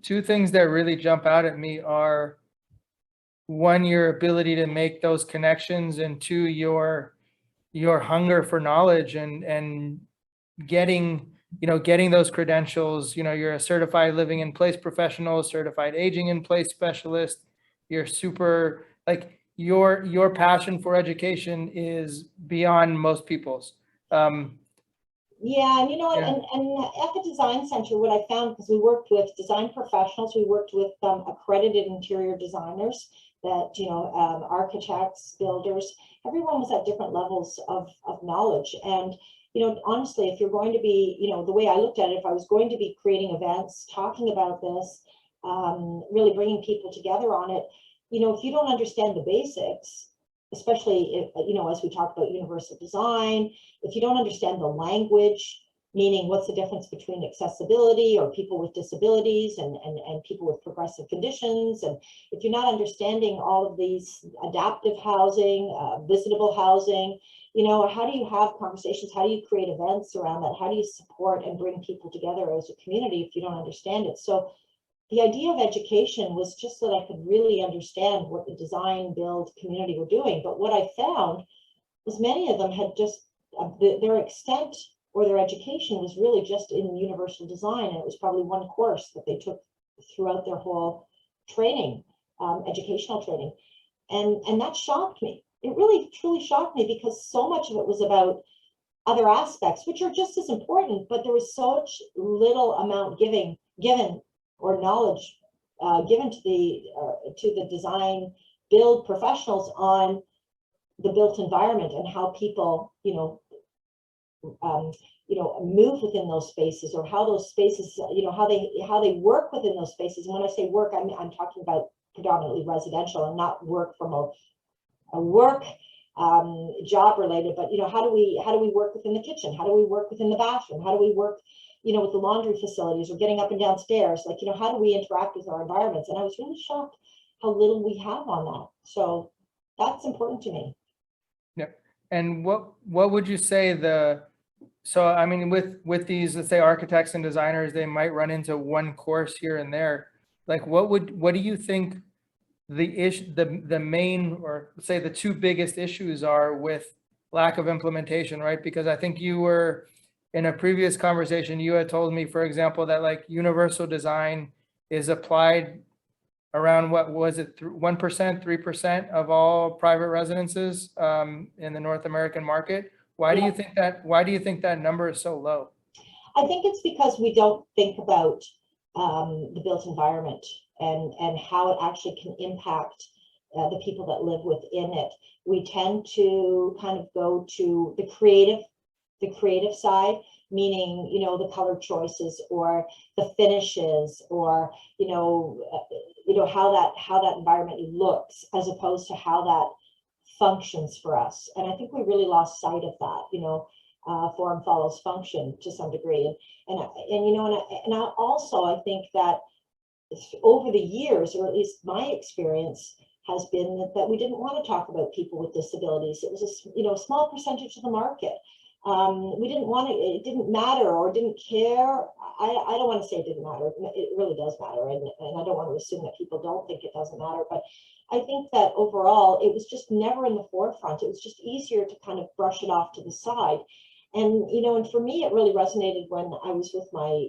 two things that really jump out at me are, one, your ability to make those connections, and two, your hunger for knowledge and getting, getting those credentials. You're a certified living in place professional, certified aging in place specialist. You're super, like, your passion for education is beyond most people's. Yeah, and you know what, Yeah. and at the design center, what I found, because we worked with design professionals, we worked with accredited interior designers, that, architects, builders, everyone was at different levels of knowledge. And, honestly, if you're going to be, the way I looked at it, if I was going to be creating events, talking about this, really bringing people together on it, if you don't understand the basics, especially if, as we talk about universal design, if you don't understand the language, meaning what's the difference between accessibility or people with disabilities and people with progressive conditions, and if you're not understanding all of these adaptive housing, visitable housing, how do you have conversations? How do you create events around that? How do you support and bring people together as a community if you don't understand it? So the idea of education was just that I could really understand what the design build community were doing. But what I found was many of them had just, their extent or their education was really just in universal design. And it was probably one course that they took throughout their whole training, educational training. And that shocked me. It really, truly shocked me, because so much of it was about other aspects, which are just as important, but there was such little amount given or knowledge given to the design build professionals on the built environment and how people, move within those spaces, or how those spaces, how they work within those spaces. And when I say work, I'm talking about predominantly residential, and not work from a work job related, but how do we work within the kitchen? How do we work within the bathroom? How do we work, with the laundry facilities, or getting up and down stairs? Like, how do we interact with our environments? And I was really shocked how little we have on that. So that's important to me. Yep. And what would you say so I mean, with these, let's say, architects and designers, they might run into one course here and there. Like, what do you think the main, or let's say the two biggest issues are with lack of implementation, right? Because I think you were, in a previous conversation, you had told me, for example, that like universal design is applied around, what was it, 1%, 3% of all private residences in the North American market. Why do you think that number is so low? I think it's because we don't think about the built environment and how it actually can impact the people that live within it. We tend to kind of go to the creative side, meaning, the color choices or the finishes, or, how that environment looks, as opposed to how that functions for us. And I think we really lost sight of that, form follows function to some degree. And I also, I think that over the years, or at least my experience has been that we didn't want to talk about people with disabilities. It was a small percentage of the market. We didn't want it. It didn't matter, or didn't care. I don't want to say it didn't matter. It really does matter, and I don't want to assume that people don't think it doesn't matter. But I think that overall, it was just never in the forefront. It was just easier to kind of brush it off to the side. And and for me, it really resonated when I was with my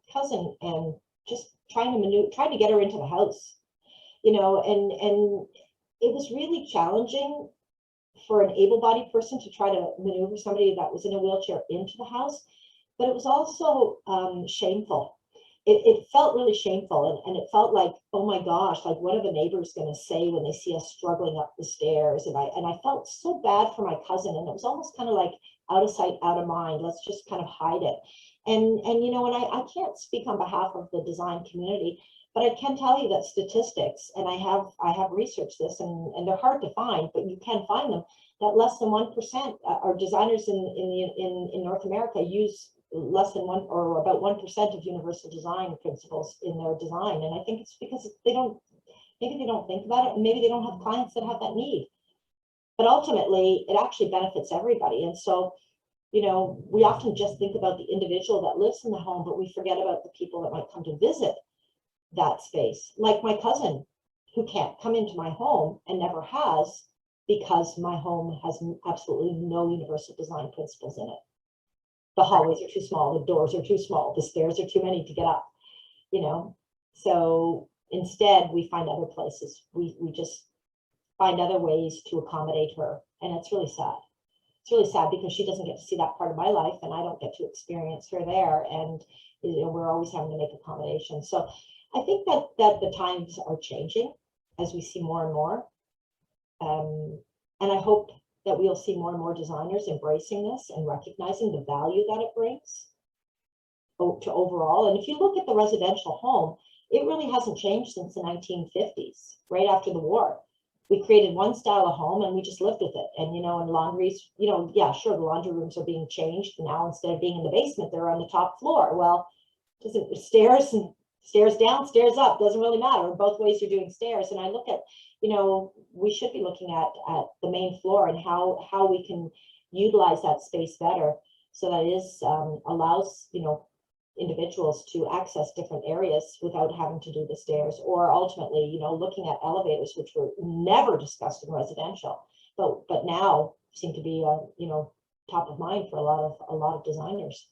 cousin, and just trying to get her into the house, and it was really challenging for an able-bodied person to try to maneuver somebody that was in a wheelchair into the house. But it was also shameful. It felt really shameful, and it felt like, oh my gosh, like, what are the neighbors going to say when they see us struggling up the stairs? And I felt so bad for my cousin, and it was almost kind of like out of sight, out of mind. Let's just kind of hide it. And I can't speak on behalf of the design community, but I can tell you that statistics, and I have researched this, and they're hard to find, but you can find them, that less than 1% are designers in North America use less than 1 or about 1% of universal design principles in their design. And I think it's because maybe they don't think about it, and maybe they don't have clients that have that need. But ultimately, it actually benefits everybody. And so you know, we often just think about the individual that lives in the home, but we forget about the people that might come to visit that space. Like my cousin who can't come into my home and never has, because my home has absolutely no universal design principles in it. The hallways are too small, the doors are too small, the stairs are too many to get up, you know. So instead we find other places. We just find other ways to accommodate her. And it's really sad. It's really sad because she doesn't get to see that part of my life and I don't get to experience her there. And you know, we're always having to make accommodations. So I think that the times are changing as we see more and more. And I hope that we'll see more and more designers embracing this and recognizing the value that it brings to overall. And if you look at the residential home, it really hasn't changed since the 1950s, right after the war. We created one style of home and we just lived with it. And, you know, and laundries, you know, yeah, sure, the laundry rooms are being changed. Now, instead of being in the basement, they're on the top floor. Well, doesn't stairs and stairs down, stairs up, doesn't really matter. Both ways you're doing stairs. And I look at, you know, we should be looking at the main floor and how we can utilize that space better. So that is allows, you know, individuals to access different areas without having to do the stairs, or ultimately, you know, looking at elevators, which were never discussed in residential, but now seem to be, you know, top of mind for a lot of designers.